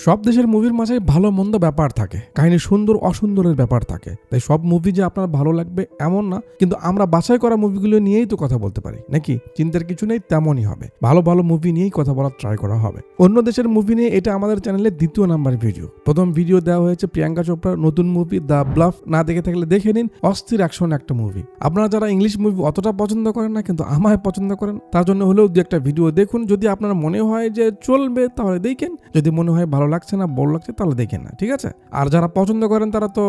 সব দেশের মুভির মাঝে ভালো মন্দ ব্যাপার থাকে, কাহিনী সুন্দর অসুন্দরের ব্যাপার থাকে। তাই সব মুভি যে আপনার ভালো লাগবে এমন না, কিন্তু আমরা বাছাই করা মুভিগুলো নিয়েই তো কথা বলতে পারি নাকি? চিন্তার কিছু নেই, তেমনই হবে। ভালো ভালো মুভি নিয়েই কথা বলার ট্রাই করা হবে। অন্য দেশের মুভি নিয়ে এটা আমাদের চ্যানেলের দ্বিতীয় নাম্বার ভিডিও। প্রথম ভিডিও দেওয়া হয়েছে প্রিয়াঙ্কা চোপড়ার নতুন মুভি দ্য ব্লাফ। না দেখে থাকলে দেখে নিন, অস্থির অ্যাকশন একটা মুভি। আপনারা যারা ইংলিশ মুভি অতটা পছন্দ করেন না কিন্তু আমায় পছন্দ করেন, তার জন্য হলেও দু একটা ভিডিও দেখুন। যদি আপনার মনে হয় যে চলবে তাহলে দেখেন, যদি মনে হয় ভালো লাগছে না, বোর লাগছে, তাহলে দেখেন না, ঠিক আছে? আর যারা পছন্দ করেন তারা তো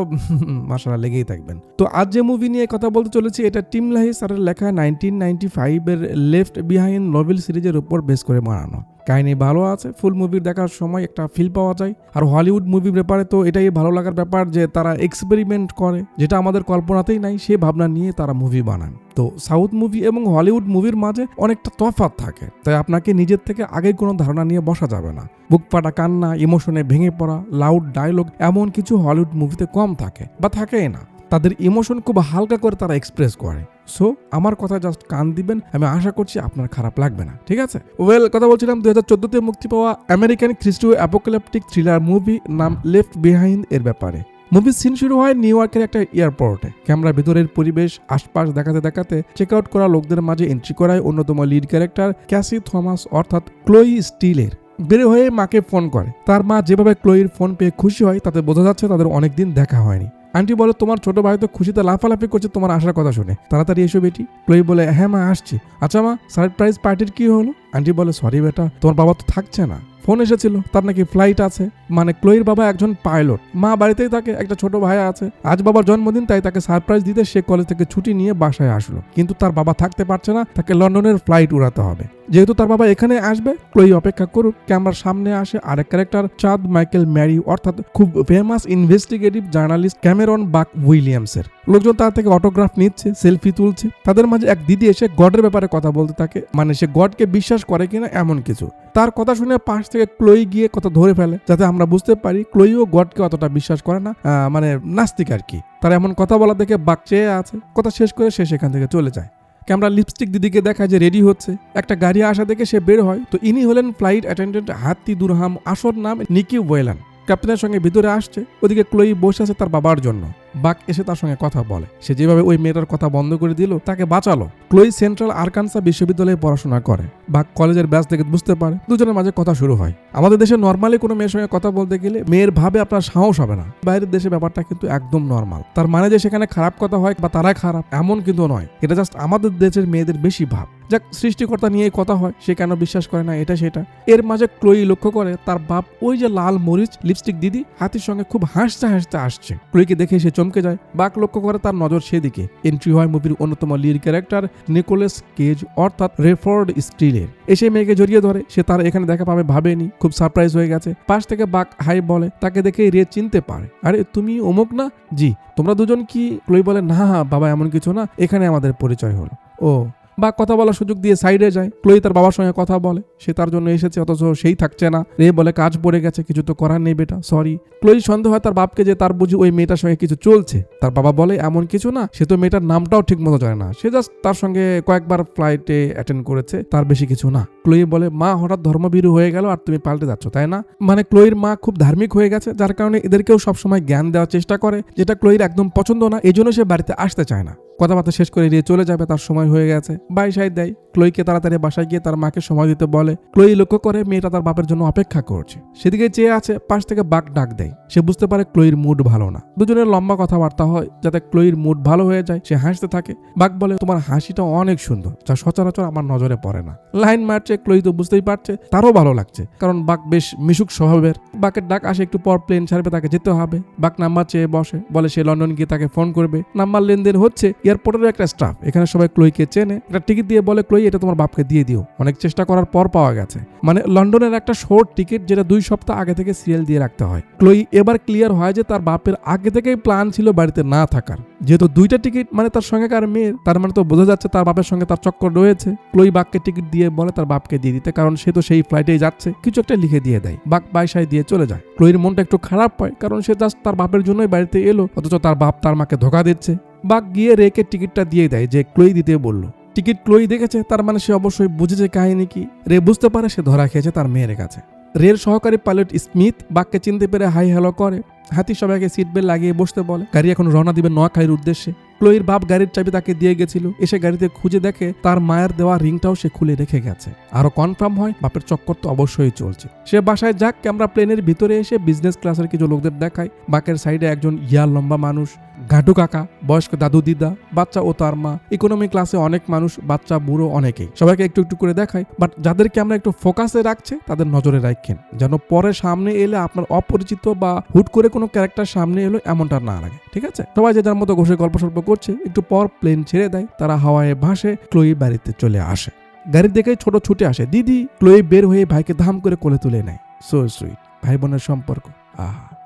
মাশাআল্লাহ লেগেই থাকবেন। তো আজ যে মুভি নিয়ে কথা বলতে চলেছি এটা টিম লাহি স্যারের লেখা 1995 এর লেফট বিহাইন্ড নোবেল সিরিজের উপর বেস করে বানানো। কাহিনী ভালো আছে, ফুল মুভি দেখার সময় একটা ফিল পাওয়া যায়। আর হলিউড মুভির ব্যাপারে তো এটাই ভালো লাগার ব্যাপার যে তারা এক্সপেরিমেন্ট করে, যেটা আমাদের কল্পনাতেই নাই সেই ভাবনা নিয়ে তারা মুভি বানান। তো সাউথ মুভি এবং হলিউড মুভির মাঝে অনেকটা তফাৎ থাকে, তাই আপনাকে নিজের থেকে আগে কোনো ধারণা নিয়ে বসা যাবে না। বুক ফাটা কান্না, ইমোশনে ভেঙে পড়া, লাউড ডায়লগ এমন কিছু হলিউড মুভিতে কম থাকে বা থাকেই না। তাদের ইমোশন খুব হালকা করে তারা এক্সপ্রেস করে। সো আমার কথা জাস্ট কান দিবেন, আমি আশা করছি আপনার খারাপ লাগবে না, ঠিক আছে? ওয়েল, কথা বলছিলাম 2014-তে মুক্তি পাওয়া আমেরিকান খ্রিস্টীয় অ্যাপোক্যালিপটিক থ্রিলার মুভি নাম লেফট বিহাইন্ড এর ব্যাপারে। মুভির সিন শুরু হয় নিউ ইয়র্কের একটা এয়ারপোর্টে। ক্যামেরা ভিতরের পরিবেশ আশপাশ দেখাতে দেখাতে চেক আউট করা লোকদের মাঝে এন্ট্রি করায় অন্যতম লিড ক্যারেক্টার ক্যাসি থমাস অর্থাৎ ক্লোই স্টিলের। বের হয়ে মাকে ফোন করে। তার মা যেভাবে ক্লোইর ফোন পেয়ে খুশি হয় তাতে বোঝা যাচ্ছে তাদের অনেকদিন দেখা হয়নি। আন্টি বলে, তোমার ছোট ভাই তো খুশিতে লাফালাফি করছে তোমার আসার কথা শুনে, তাড়াতাড়ি এসো বেটি। ক্লোই বলে, হ্যাঁ মা আসছি। আচ্ছা মা, সারপ্রাইজ পার্টির কি হলো? আন্টি বলে, সরি বেটা, তোমার বাবা তো থাকছে না, ফোন এসেছিল, তার নাকি ফ্লাইট আছে। মানে ক্লোইর বাবা একজন পাইলট, মা বাড়িতেই থাকে, একটা ছোট ভাই আছে। আজ বাবার জন্মদিন, তাই তাকে সারপ্রাইজ দিতে সে কলেজ থেকে ছুটি নিয়ে বাসায় আসলো। কিন্তু তার বাবা থাকতে পারছে না, তাকে লন্ডনের ফ্লাইট উড়াতে হবে। যেহেতু তার বাবা এখানে আসবে, ক্লোই অপেক্ষা করুক। ক্যামেরার সামনে আসে আরেক ক্যারেক্টার চাদ মাইকেল ম্যারি অর্থাৎ খুব ফেমাস ইনভেস্টিগেটিভ জার্নালিস্ট ক্যামেরন বাক উইলিয়ামসের। লোকজন তার থেকে অটোগ্রাফ নিচ্ছে, সেলফি তুলছে। তাদের মাঝে এক দিদি এসে গডের ব্যাপারে কথা বলতে থাকে, মানে সে গডকে বিশ্বাস করে কিনা এমন কিছু। তার কথা শুনে পাশ থেকে ক্লোই গিয়ে কথা ধরে ফেলে, যাতে আমরা বুঝতে পারি ক্লোইও গডকে অতটা বিশ্বাস করে না, মানে নাস্তিক আর কি। তার এমন কথা বলা দেখে বাক চেয়ে আছে। কথা শেষ করে সে সেখান থেকে চলে যায়। ক্যামেরা লিপস্টিক দিদিকে দেখায় যে রেডি হচ্ছে। একটা গাড়ি আসা দেখে সে বের হয়। তো ইনি হলেন ফ্লাইট অ্যাটেন্ডেন্ট হাতি দুরহাম, আসল নাম নিকি ওয়েলান। ক্যাপ্টেনের সঙ্গে ভিতরে আসছে। ওদিকে ক্লোই বসে আছে তার বাবার জন্য। বাক এসে তার সঙ্গে কথা বলে। সে যেভাবে ওই মেয়েটার কথা বন্ধ করে দিল, তাকে বাঁচালো। ক্লোই সেন্ট্রাল আরকানসা বিশ্ববিদ্যালয়ে পড়াশোনা করে। বাক কলেজের ব্যাচ থেকে বুঝতে পারে। দুজনের মাঝে কথা শুরু হয়। আমাদের দেশে নর্মালি কোনো মেয়ের সঙ্গে কথা বলতে গেলে মেয়ের ভাবে আপনার সাহস হবে না। বাইরের দেশে ব্যাপারটা কিন্তু একদম নর্মাল। তার মানে যে সেখানে খারাপ কথা হয় বা তারাই খারাপ এমন কিন্তু নয়। এটা জাস্ট আমাদের দেশের মেয়েদের বেশি ভাব। যাক, সৃষ্টিকর্তা নিয়ে কথা হয়, সে কেন বিশ্বাস করে না এটা সেটা। এর মাঝে ক্লোই লক্ষ্য করে তার বাপ ওই যে লাল মরিচ লিপস্টিক দিদি হাতির সঙ্গে খুব হাসতে হাসতে আসছে। ক্লোইকে দেখে সে চমকে যায়। বাক লক্ষ্য করে তার নজর সেদিকে। এন্ট্রি হয় মুভির অন্যতম লিড ক্যারেক্টার নিকোলাস কেজ অর্থাৎ রেফোর্ড স্টিলের। এসে মেয়েকে জড়িয়ে ধরে। সে তার এখানে দেখা পাবে ভাবেনি, খুব সারপ্রাইজ হয়ে গেছে। পাশ থেকে বাক হাই বলে। তাকে দেখে রে চিনতে পারে। আরে তুমি অমুক না? জি। তোমরা দুজন কি? ক্লোই বলে, না বাবা এমন কিছু না, এখানে আমাদের পরিচয় হলো। ও। বা কথা বলার সুযোগ দিয়ে সাইডে যায়। ক্লোই তার বাবার সঙ্গে কথা বলে, সে তার জন্য এসেছে অথচ সেই থাকছে না। রে বলে, কাজ পড়ে গেছে, কিছু তো করার নেই বেটা, সরি। ক্লোই সন্দেহ হয় তার বাপকে যে তার বুঝি ওই মেয়েটার সঙ্গে কিছু চলছে। তার বাবা বলে, এমন কিছু না, সে তো মেয়েটার নামটাও ঠিক মতো জানে না, সে জাস্ট তার সঙ্গে কয়েকবার ফ্লাইটে অ্যাটেন্ড করেছে, তার বেশি কিছু না। ক্লোই বলে, মা হঠাৎ ধর্মভীরু হয়ে গেল আর তুমি পাল্টে যাচ্ছ, তাই না? মানে ক্লোইর মা খুব ধার্মিক হয়ে গেছে, যার কারণে এদেরকেও সবসময় জ্ঞান দেওয়ার চেষ্টা করে, যেটা ক্লোইর একদম পছন্দ না। এই জন্য সে বাড়িতে আসতে চায় না। কথাবার্তা শেষ করে দিয়ে চলে যাবে, তার সময় হয়ে গেছে। বাই সাইড দেয়। ক্লোইকে তাড়াতাড়ি বাসায় গিয়ে তার মাকে সময় দিতে বলে। ক্লোই লক্ষ্য করে মেয়েটা তার বাপের জন্য অপেক্ষা করছে, সেদিকে চেয়ে আছে। পাশ থেকে বাক ডাক দেয়। সে বুঝতে পারে ক্লোইর মুড ভালো না। দুজনের লম্বা কথাবার্তা হয় যাতে ক্লোইর মুড ভালো হয়ে যায়। সে হাসতে থাকে। বাক বলে, তোমার হাসিটা অনেক সুন্দর, যা সচরাচর আমার নজরে পড়ে না। লাইন মারছে। ক্লোই তো বুঝতেই পারছে তারও ভালো লাগছে, কারণ বাক বেশ মিশুক স্বভাবের। বাকের ডাক আসে একটু পর প্লেন ছাড়বে, তাকে যেতে হবে। বাক নাম্বার চেয়ে বসে, বলে সে লন্ডন গিয়ে তাকে ফোন করবে। নাম্বার লেনদেন হচ্ছে। এয়ারপোর্টের একটা স্টাফ, এখানে সবাই ক্লোইকে চেনে। একটা টিকিট দিয়ে বলে, ক্লোই এটা তোমার বাপকে দিয়ে দিও, অনেক চেষ্টা করার পর পাওয়া গেছে। মানে লন্ডনের একটা শর্ট টিকিট, যেটা 2 সপ্তাহ আগে থেকে সিরিয়াল দিয়ে রাখতে হয়। ক্লোই এবার ক্লিয়ার হয় যে তার বাপের আগে থেকেই প্ল্যান ছিল বাড়িতে না থাকার। যেহেতু 2টা টিকিট মানে তার সঙ্গে কার মেয়ের, তার মানে তো বোঝা যাচ্ছে তার বাপের সঙ্গে তার চক্কর রয়েছে। ক্লোই বাককে টিকিট দিয়ে বলে তার বাপকে দিয়ে দিতে, কারণ সে তো সেই ফ্লাইটেই যাচ্ছে। কিছু একটা লিখে দিয়ে দেয়। বাক বাইসায় দিয়ে চলে যায়। ক্লোইর মনটা একটু খারাপ হয়, কারণ সে জাস্ট তার বাপের জন্যই বাড়িতে এলো, অথচ তার বাপ তার মাকে ধোকা দিচ্ছে। বাক গিয়ে রেকে টিকিটটা দিয়ে দেয় যে ক্লোই দিতে বললো। টিকিট ক্লোই দেখেছে, তার মানে সে অবশ্যই বুঝেছে কাহিনী কি। রে বুঝতে পারে সে ধরা খেয়েছে তার মেয়ের কাছে। রেল সহকারী পাইলট স্মিথ বাঘকে চিনতে পেরে হাই হ্যালো করে। হাতি সবাইকে সিট বেল্ট লাগিয়ে বসতে বলে। গাড়ি এখন রওনা দিবে নোয়াখালীর উদ্দেশ্যে। ক্লোইর বাপ গাড়ির চাবি তাকে দিয়ে গেছিল। এসে গাড়িতে খুঁজে দেখে তার মায়ের দেওয়া রিংটাও সে খুলে রেখে গেছে। আরো কনফার্ম হয় বাপের চক্কর তো অবশ্যই চলছে। সে বাসায় যাক, ক্যামেরা প্লেনের ভিতরে এসে বিজনেস ক্লাসের কিছু লোকদের দেখায়। বাকের সাইডে একজন লম্বা মানুষ, ঘাটু কাকা, বয়স্ক দাদু দিদা, বাচ্চা ও তার মা, ইকোনমি ক্লাসে অনেক মানুষ, বাচ্চা বুড়ো অনেকেই। সবাইকে একটু একটু করে দেখায়, বাট যাদেরকে আমরা একটু ফোকাসে রাখছে তাদের নজরে রাখেন, যেন পরে সামনে এলে আপনার অপরিচিত বা হুট করে কোনো ক্যারেক্টার সামনে এলো এমনটা না লাগে, ঠিক আছে? সবাই যে যার মতো বসে গল্প সল্প করছে। একটু পর প্লেন ছেড়ে দেয়, তারা হাওয়ায় ভাসে। ক্লোই বাড়িতে চলে আসে। গাড়ি দেখেই ছোট ছুটে আসে দিদি। ক্লোই বের হয়ে ভাইকে ধাম করে কোলে তুলে নেয়। সো সুইট, ভাই বোনের সম্পর্ক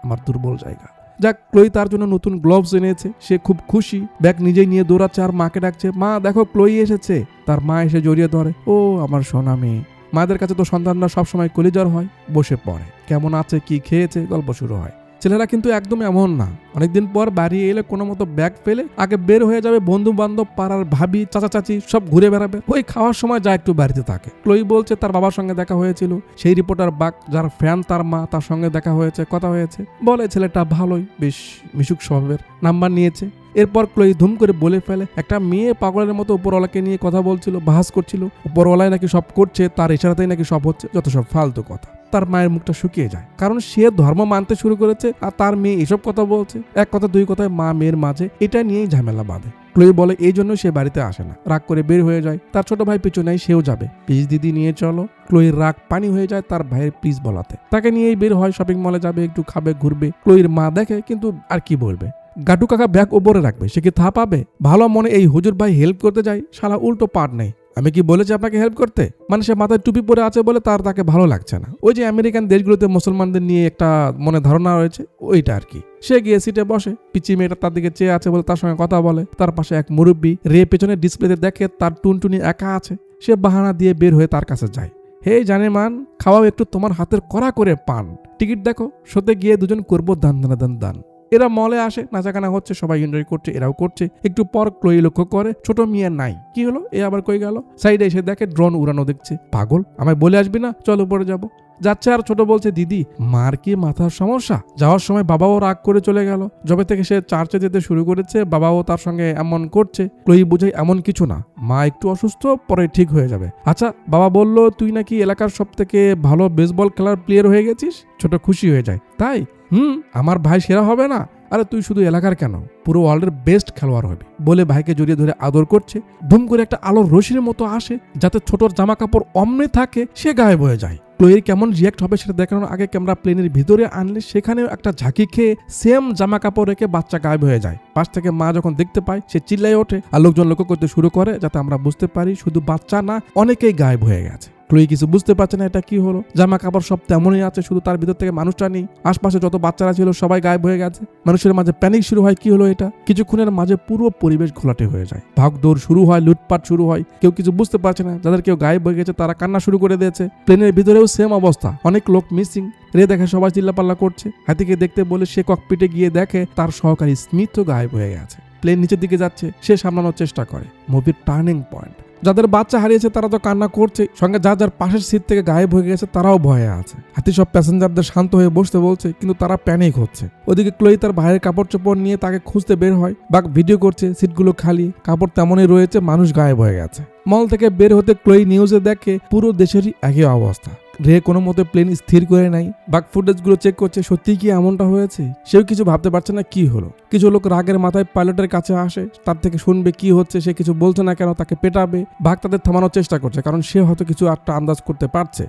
আমার দুর্বল জায়গা। যাক, ক্লোই তার জন্য নতুন গ্লোভস এনেছে, সে খুব খুশি। ব্যাগ নিজেই নিয়ে দৌড়াচ্ছে আর মাকে ডাকছে, মা দেখো ক্লোই এসেছে। তার মা এসে জড়িয়ে ধরে, ও আমার সোনা মেয়ে। মাদের কাছে তো সন্তানরা সবসময় কলিজার হয়। বসে পড়ে, কেমন আছে, কি খেয়েছে, গল্প শুরু হয়। ছেলেরা কিন্তু একদম এমন না, অনেকদিন পর বাড়ি এলে কোনো মতো ব্যাগ ফেলে আগে বের হয়ে যাবে। বন্ধু বান্ধব, পাড়ার ভাবি, চাচা চাচি সব ঘুরে বেড়াবে। ওই খাওয়ার সময় যা একটু বাড়িতে থাকে। ক্লোই বলছে তার বাবার সঙ্গে দেখা হয়েছিল, সেই রিপোর্টার বাক যার ফ্যান তার মা, তার সঙ্গে দেখা হয়েছে, কথা হয়েছে। বলে ছেলেটা ভালোই, বেশ মিশুক স্বভাবের, নাম্বার নিয়েছে। এরপর ক্লোই ধুম করে বলে ফেলে, একটা মেয়ে পাগলের মতো উপরওয়ালাকে নিয়ে কথা বলছিল, বাহাস করছিল, উপরওয়ালাই নাকি সব করছে, তার ইশারাতেই নাকি সব হচ্ছে। যত সব ফালতু কথা। তার মায়ের মুখটা শুকিয়ে যায়, কারণ সে ধর্ম মানতে শুরু করেছে আর তার মেয়ে এসব কথা বলছে। এক কথা দুই কথায় মা মেয়ের মাঝে এটা নিয়েই ঝামেলা বাঁধে। ক্লোই বলে এই জন্য সে বাড়িতে আসে না, রাগ করে বের হয়ে যায়। তার ছোট ভাই পিছু নেয়, সেও যাবে। প্লিজ দিদি নিয়ে চলো। ক্লোইর রাগ পানি হয়ে যায় তার ভাইয়ের প্লিজ বলাতে। তাকে নিয়েই বের হয়, শপিং মলে যাবে, একটু খাবে, ঘুরবে। ক্লোইর মা দেখে, কিন্তু আর কি বলবে। গাটু কাকা ব্যাগ ওপরে রাখবে, সে কি থা পাবে? ভালো মনে এই হুজুর ভাই হেল্প করতে যায়, শালা উল্টো পাট নেই। আমি কি বলেছি আপনাকে হেল্প করতে? মানে সে মাথায় টুপি পরে আছে বলে তাকে ভালো লাগছে না। ওই যে আমেরিকান দেশগুলোতে মুসলমানদের নিয়ে একটা মনে ধারণা রয়েছে, ওইটা আর কি। সে গিয়ে সিটে বসে। পিচি মেয়েটা তার দিকে চেয়ে আছে বলে তার সঙ্গে কথা বলে। তার পাশে এক মুরব্বী। পেছনে ডিসপ্লেতে দেখে তার টুনটুনি একা আছে। সে বাহানা দিয়ে বের হয়ে তার কাছে যায়। হে জানে মান, খাওয়াও একটু তোমার হাতের কড়া করে পান। টিকিট দেখো। শোতে গিয়ে দুজন করবো দান দান দান। এরা মলে আসে, নাচাকানা হচ্ছে, সবাই এনজয় করছে, এরাও করছে। একটু পর ক্লোই লক্ষ্য করে ছোট মিয়া নাই। কি হলো, এ আবার কই গেল? সাইডে এসে দেখে ড্রোন উড়ানো দেখছে। পাগল, আমায় বলে আসবি না, চল উপরে যাবো। যাচ্ছে আর ছোট বলছে, দিদি মার কি মাথার সমস্যা? যাওয়ার সময় বাবাও রাগ করে চলে গেল। যবে থেকে সে চার্চে যেতে শুরু করেছে, বাবাও তার সঙ্গে এমন করছে। ক্লোই বুঝাই এমন কিছু না, মা একটু অসুস্থ, পরে ঠিক হয়ে যাবে। আচ্ছা, বাবা বলল তুই নাকি এলাকার সব থেকে ভালো বেসবল খেলার প্লেয়ার হয়ে গেছিস। ছোট খুশি হয়ে যায়। তাই? আমার ভাই সেরা হবে না? আরে তুই শুধু এলাকার কেন, পুরো ওয়ার্ল্ডের বেস্ট খেলোয়াড় হবে বলে ভাইকে জড়িয়ে ধরে আদর করছে। ধুম করে একটা আলোর রশির মতো আসে, যাতে ছোটর জামা কাপড় অমনে থাকে, সে গায়েব হয়ে যায়। ক্লোইয়ের কেমন রিয়াক্ট হবে সেটা দেখানোর আগে ক্যামেরা প্লেনের ভিতরে আনলে সেখানেও একটা ঝাঁকি খেয়ে সেম জামা কাপড় রেখে বাচ্চা গায়েব হয়ে যায়। পাশ থেকে মা যখন দেখতে পায়, সে চিল্লাই ওঠে আর লোকজন লক্ষ্য করতে শুরু করে, যাতে আমরা বুঝতে পারি শুধু বাচ্চা না, অনেকেই গায়েব হয়ে গেছে। ক্লোই কিছু বুঝতে পারছে না এটা কি হলো। জামা কাপড় সব তেমনই আছে, শুধু তার ভিতর থেকে মানুষটা নেই। আশপাশে যত বাচ্চারা ছিল সবাই গায়েব হয়ে গেছে। মানুষের মাঝে প্যানিক শুরু হয়, কি হলো এটা? কিছুক্ষণের মাঝে পুরো পরিবেশ ঘোলাটে হয়ে যায়। ভাগদৌড় শুরু হয়, লুটপাট শুরু হয়। কেউ কিছু বুঝতে পারছে না। যাদের কেউ গায়েব হয়ে গেছে তারা কান্না শুরু করে দিয়েছে। প্লেনের ভিতরেও সেম অবস্থা, অনেক লোক মিসিং। দেখে সবাই চিল্লাপাল্লা করছে। হাতিকে দেখতে বলে সে ককপিটে গিয়ে দেখে তার সহকারী স্মিথও গায়েব হয়ে গেছে। প্লেন নিচের দিকে যাচ্ছে, সে সামলানোর চেষ্টা করে। মুভির টার্নিং পয়েন্ট। যাদের বাচ্চা হারিয়েছে তারা তো কান্না করছে, সঙ্গে যার পাশের সিট থেকে গায়েব হয়ে গেছে তারাও ভয়ে আছে। হাতি সব প্যাসেঞ্জারদের শান্ত হয়ে বসতে বলছে, কিন্তু তারা প্যানিক হচ্ছে। ওদিকে ক্লোই তার ভাইয়ের কাপড় চোপড় নিয়ে তাকে খুঁজতে বের হয়। বাক ভিডিও করছে, সিটগুলো খালি, কাপড় তেমনই রয়েছে, মানুষ গায়েব হয়ে গেছে। মল থেকে বের হতে ক্লোই নিউজে দেখে পুরো দেশেরই একই অবস্থা। কোনো মতে প্লেন স্থির করে নাই। বাক ফুটেজগুলো চেক করছে, সত্যি কি এমনটা হয়েছে? সেও কিছু ভাবতে পারছে না কি হলো। কিছু লোক রাগের মাথায় পাইলটের কাছে আসে, তার থেকে শুনবে কি হচ্ছে, সে কিছু বলছে না কেন, তাকে পেটাবে। বাক তাদের থামানোর চেষ্টা করছে, কারণ সে হয়তো কিছু একটা আন্দাজ করতে পারছে।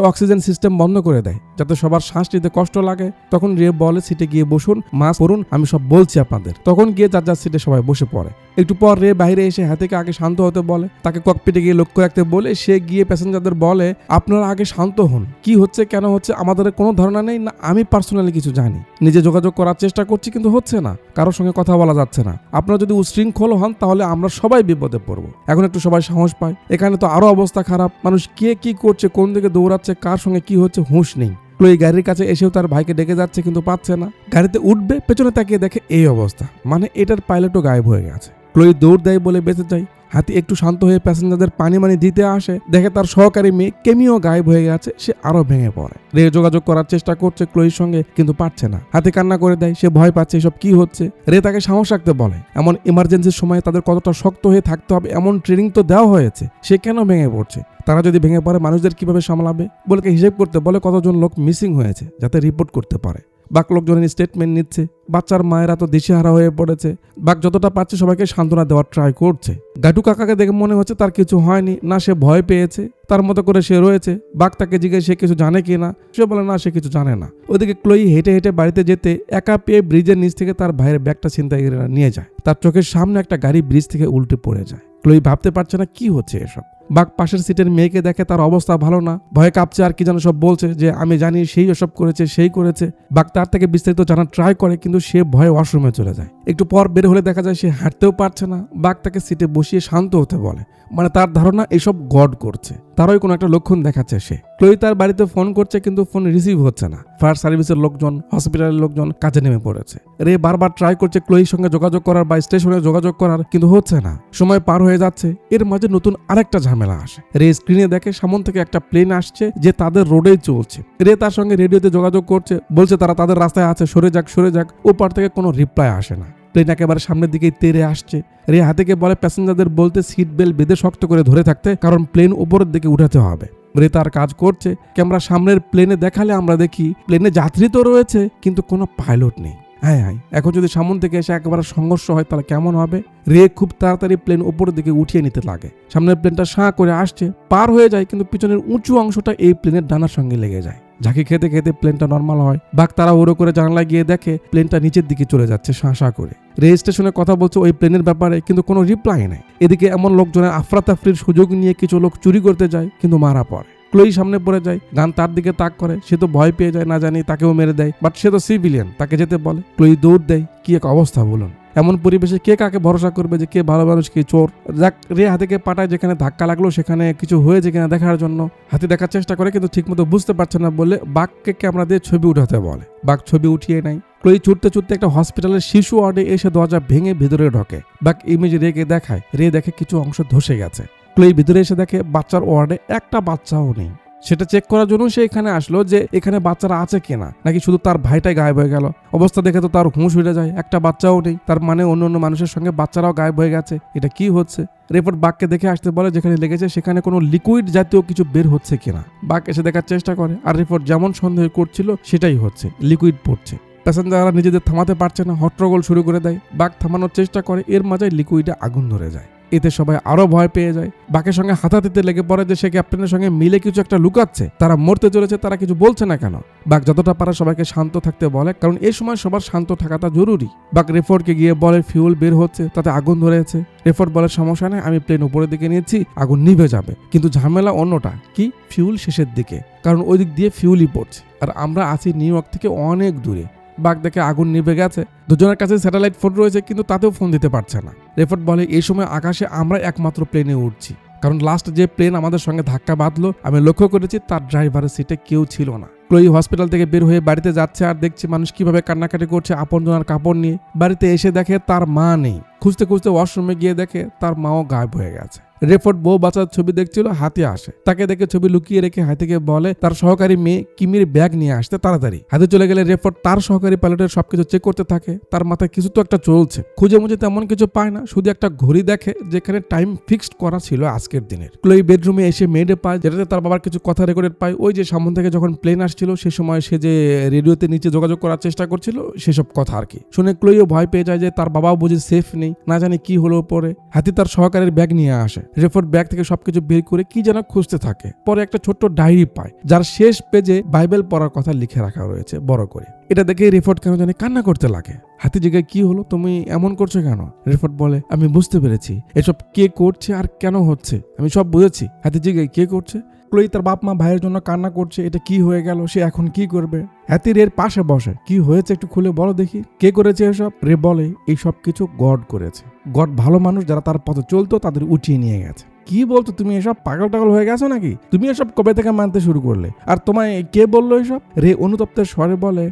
অক্সিজেন সিস্টেম বন্ধ করে দেয়, যাতে সবার শ্বাস নিতে কষ্ট লাগে। তখন বলে সিটে গিয়ে বসুন, মাস্ক পরুন, আমি সব বলছি আপনাদের। তখন গিয়ে যার সিটে সবাই বসে পড়ে। একটু পর বাইরে এসে হাতিকে আগে শান্ত হতে বলে, তাকে ককপিটে গিয়ে লক্ষ্য রাখতে বলে সে গিয়ে প্যাসেঞ্জারদের বলে, আপনারা আগে শান্ত হন, কি হচ্ছে কেন হচ্ছে আমাদের কোনো ধারণা নেই না, আমি পার্সোনালি কিছু জানি। নিজে যোগাযোগ করার চেষ্টা করছি, কিন্তু হচ্ছে না, কারোর সঙ্গে কথা বলা যাচ্ছে না। আপনারা যদি উশৃঙ্খল হন তাহলে আমরা সবাই বিপদে পড়বো। এখন একটু সবাই সাহস পায়। এখানে তো আরো অবস্থা খারাপ, মানুষ কে কি করছে, কোন দিকে দৌড়াচ্ছে, কার সঙ্গে কি হচ্ছে হুঁশ নেই। ক্লোই গাড়ির কাছে এসেও তার ভাইকে ডেকে যাচ্ছে, কিন্তু পাচ্ছে না। গাড়িতে উঠবে, পেছনে তাকিয়ে দেখে এই অবস্থা, মানে এটার পাইলটও গায়েব হয়ে গেছে। ক্লোই দৌড় দেয় বলে বেঁচে যায়। হাতি একটু শান্ত হয়ে প্যাসেঞ্জারদের পানি দিতে আসে, দেখে তার সহকারী মেয়ে কেমিও গায়েব হয়ে গেছে। সে আরো ভেঙে পড়ে। রে যোগাযোগ করার চেষ্টা করছে ক্লোইর সঙ্গে, কিন্তু পারছে না। হাতি কান্না করে দেয়, সে ভয় পাচ্ছে এসব কি হচ্ছে। রে তাকে সাহস রাখতে বলে, এমন ইমার্জেন্সির সময় তাদের কতটা শক্ত হয়ে থাকতে হবে এমন ট্রেনিং তো দেওয়া হয়েছে। সে কেন ভেঙে পড়ছে? তারা যদি ভেঙে পড়ে মানুষদের কিভাবে সামলাবে? বলে হিসেব করতে বলে কতজন লোক মিসিং হয়েছে যাতে রিপোর্ট করতে পারে। বাক লোকজনের স্টেটমেন্ট নিচ্ছে। বাচ্চার মায়েরা তো দিশেহারা হয়ে পড়েছে। বাক যতটা পারছে সবাইকে সান্ত্বনা দেওয়ার ট্রাই করছে। গাটু কাকাকে দেখে মনে হচ্ছে তার কিছু হয়নি, না সে ভয় পেয়েছে, তার মতো করে সে রয়েছে। বাক তাকে জিজ্ঞেস সে কিছু জানে কি না, সে বলে না সে কিছু জানে না। ওদিকে ক্লোই হেঁটে হেঁটে বাড়িতে যেতে একা পেয়ে ব্রিজের নিচ থেকে তার ভাইয়ের ব্যাগটা ছিনতাইকারীরা নিয়ে যায়। তার চোখের সামনে একটা গাড়ি ব্রিজ থেকে উল্টে পড়ে যায়। ক্লোই ভাবতে পারছে না কি হচ্ছে এসব। বাক পাশের সিটের মেয়েকে দেখে, তার অবস্থা ভালো না, ভয়ে কাঁপছে আর কি যেন সব বলছে যে আমি জানি সেই ওসব করেছে, সেই করেছে। বাক তার থেকে বিস্তারিত জানার ট্রাই করে, কিন্তু সে ভয়ে ওয়াশরুমে চলে যায়। একটু পর বের হলে দেখা যায় সে হাঁটতেও পারছে না। বাক তাকে সিটে বসিয়ে শান্ত হতে বলে, মানে তার ধারণা এসব গড করছে, তারই কোনো একটা লক্ষণ দেখাচ্ছে সে। ক্লোই তার বাড়িতে ফোন করছে কিন্তু ফোন রিসিভ হচ্ছে না। ফায়ার সার্ভিসের লোকজন, হসপিটালের লোকজন কাজে নেমে পড়েছে। রে বারবার ট্রাই করছে ক্লোইর সঙ্গে যোগাযোগ করার বা স্টেশনে যোগাযোগ করার, কিন্তু হচ্ছে না। সময় পার হয়ে যাচ্ছে। এর মাঝে নতুন আরেকটা ঝামেলা আসে। রে স্ক্রিনে দেখে সামন থেকে একটা প্লেন আসছে যে তাদের রোডেই চলছে। রে তার সঙ্গে রেডিওতে যোগাযোগ করছে, বলছে তারা তাদের রাস্তায় আছে, সরে যাক সরে যাক। ওপার থেকে কোনো রিপ্লাই আসে না। প্লেন একেবারে সামনের দিকেই তেড়ে আসছে। রে হাতিকে বলে প্যাসেঞ্জারদের বলতে সিট বেল্ট বেঁধে শক্ত করে ধরে থাকতে, কারণ প্লেন উপরের দিকে উঠাতে হবে। রে তার কাজ করছে। ক্যামেরা সামনের প্লেনে দেখালে আমরা দেখি প্লেনে যাত্রী তো রয়েছে কিন্তু কোনো পাইলট নেই। হ্যাঁ, এখন যদি সামন থেকে এসে একেবারে সংঘর্ষ হয় তাহলে কেমন হবে? রে খুব তাড়াতাড়ি প্লেন উপরের দিকে উঠিয়ে নিতে লাগে। সামনের প্লেনটা সাঁ করে আসছে, পার হয়ে যায়, কিন্তু পিছনের উঁচু অংশটা এই প্লেনের ডানার সঙ্গে লেগে যায়। ঝাঁকি খেতে খেতে প্লেনটা নর্মাল হয়। বাঘ তারা ওরো করে জানালায় গিয়ে দেখে প্লেনটা নিচের দিকে চলে যাচ্ছে শাঁ করে। রে স্টেশনে কথা বলছে ওই প্লেনের ব্যাপারে, কিন্তু কোনো রিপ্লাই নেই। এদিকে এমন লোকজনের আফরাতাফরির সুযোগ নিয়ে কিছু লোক চুরি করতে যায়, কিন্তু মারা পড়ে। ক্লোই সামনে পড়ে যায়। গান তার দিকে তাক করে, সে তো ভয় পেয়ে যায়, না জানি তাকেও মেরে দেয়। বাট সে তো সিভিলিয়ান, তাকে যেতে বলে। ক্লোই দৌড় দেয়। কি এক অবস্থা বলুন! এমন পরিবেশে কে কাকে ভরসা করবে যে কে ভালো মানুষ কে চোর? যাক, রে হাতিকে পাঠায় যেখানে ধাক্কা লাগলো সেখানে কিছু হয়েছে কিনা দেখার জন্য। হাতি দেখার চেষ্টা করে কিন্তু ঠিকমতো বুঝতে পারছে না বলে বাঘকে ক্যামেরা দিয়ে ছবি উঠাতে বলে। বাঘ ছবি উঠিয়ে নেয়। ক্লোই ছুটতে ছুটতে একটা হসপিটালের শিশু ওয়ার্ডে এসে দরজা ভেঙে ভিতরে ঢোকে। বাঘ ইমেজ রেকে দেখায়। রে দেখে কিছু অংশ ধসে গেছে। ক্লোই ভিতরে এসে দেখে বাচ্চার ওয়ার্ডে একটা বাচ্চাও নেই। সেটা চেক করার জন্য সে এখানে আসলো যে এখানে বাচ্চারা আছে কিনা, নাকি শুধু তার ভাইটাই গায়েব হয়ে গেল। অবস্থা দেখে তো তার হুঁশ উড়ে যায়, একটা বাচ্চাও নেই। তার মানে অন্য মানুষের সঙ্গে বাচ্চারাও গায়েব হয়ে গেছে। এটা কি হচ্ছে? রিপোর্ট বাঘকে দেখে আসতে বলে যেখানে লেগেছে সেখানে কোনো লিকুইড জাতীয় কিছু বের হচ্ছে কিনা। বাঘ এসে দেখার চেষ্টা করে, আর রিপোর্ট যেমন সন্দেহ করছিল সেটাই হচ্ছে, লিকুইড পড়ছে। প্যাসেঞ্জাররা নিজেদের থামাতে পারছে না, হট্টগোল শুরু করে দেয়। বাঘ থামানোর চেষ্টা করে, এর মাঝে লিকুইডে আগুন ধরে যায়। এতে সবাই আরো ভয় পেয়ে যায়। বাঘের সঙ্গে হাতাহাতিতে লেগে পড়ে যে সে ক্যাপ্টেনের সঙ্গে মিলে কিছু একটা লুকাচ্ছে, তারা মরতে চলেছে, তারা কিছু বলছে না কেন। বাঘ যতটা পারে সবাইকে শান্ত থাকতে বলে, কারণ এই সময় সবার শান্ত থাকাটা জরুরি। বাঘ রেফোর্ডকে গিয়ে বলে ফিউল বের হচ্ছে, তাতে আগুন ধরেছে। রেফোর্ড বলে সমস্যা নেই, আমি প্লেন উপরের দিকে নিয়েছি, আগুন নিভে যাবে। কিন্তু ঝামেলা অন্যটা, কি ফিউল শেষের দিকে, কারণ ওই দিক দিয়ে ফিউলই পড়ছে, আর আমরা আছি নিউ ইয়র্ক থেকে অনেক দূরে। বাঘ দেখে আগুন নিভে গেছে। দুজনের কাছে স্যাটেলাইট ফোন রয়েছে, কিন্তু তাতেও ফোন দিতে পারছে না। রেফোর্ড বলে এই সময় আকাশে আমরা একমাত্র প্লেনে উঠছি, কারণ লাস্ট যে প্লেন আমাদের সঙ্গে ধাক্কা বাঁধলো আমি লক্ষ্য করেছি তার ড্রাইভারের সিটে কেউ ছিল না। ক্লোই হসপিটাল থেকে বের হয়ে বাড়িতে যাচ্ছে আর দেখছে মানুষ কিভাবে কান্নাকাটি করছে আপনজনের কাপড় নিয়ে। বাড়িতে এসে দেখে তার মা নেই। খুঁজতে খুঁজতে ওয়াশরুমে গিয়ে দেখে তার মাও গায়েব হয়ে গেছে। রেফোর্ড বউ বাচ্চার ছবি দেখছিল, হাতি আসে। তাকে দেখে ছবি লুকিয়ে রেখে হাতিকে বলে তার সহকারী মেয়ে কিমির ব্যাগ নিয়ে আসতে তাড়াতাড়ি। হাতি চলে গেলে রেফোর্ড তার সহকারী পাইলটের সবকিছু চেক করতে থাকে। তার মাথায় কিছু তো একটা চলছে। খুঁজে মুজে তেমন কিছু পায় না, শুধু একটা ঘড়ি দেখে যেখানে টাইম ফিক্সড করা ছিল আজকের দিনের। ক্লোই বেডরুমে এসে মেয়েডে পায়, যেটাতে তার বাবার কিছু কথা রেকর্ডেড পায়। ওই যে সামন থেকে যখন প্লেন আসছিল সে সময় সে যে রেডিওতে নিচে যোগাযোগ করার চেষ্টা করছিল সেসব কথা আর কি শুনে ক্লোইও ভয় পেয়ে যায় যে তার বাবাও বুঝি সেফ নেই, না জানি কি হলো। পরে হাতি তার সহকারীর ব্যাগ নিয়ে আসে। রেফোর্ড ব্যাগ থেকে সবকিছু বের করে কি যেন খুঁজতে থাকে। পরে একটা ছোট্ট ডায়েরি পায়, যার শেষ পেজে বাইবেল পড়ার কথা লিখে রাখা রয়েছে বড় করে। এটা দেখে রেফোর্ড কেন জানি কান্না করতে লাগে। হাতি জিজ্ঞাসা কি হলো, তুমি এমন করছো কেন? রেফোর্ড বলে আমি বুঝতে পেরেছি এসব কে করছে আর কেন হচ্ছে, আমি সব বুঝেছি। হাতি জিজ্ঞাসা কে করছে? ক্লোই তার বাপ মা ভাইয়ের জন্য কান্না করছে, এটা কি হয়ে গেল, সে এখন কি করবে? হাতি রের পাশে বসে, কি হয়েছে একটু খুলে বলো দেখি, কে করেছে এসব? রে বলে এই সব কিছু গড করেছে। গড ভালো মানুষ যারা তার পথে চলতো তাদের উঠিয়ে নিয়ে গেছে। কি বলতো তুমি, এসব পাগল টাগল হয়ে গেছো নাকি? তুমি এসব কবে থেকে মানতে শুরু করলে? আর তোমায় কে বললো এসব? রে অনুতপ্তের স্বরে বলে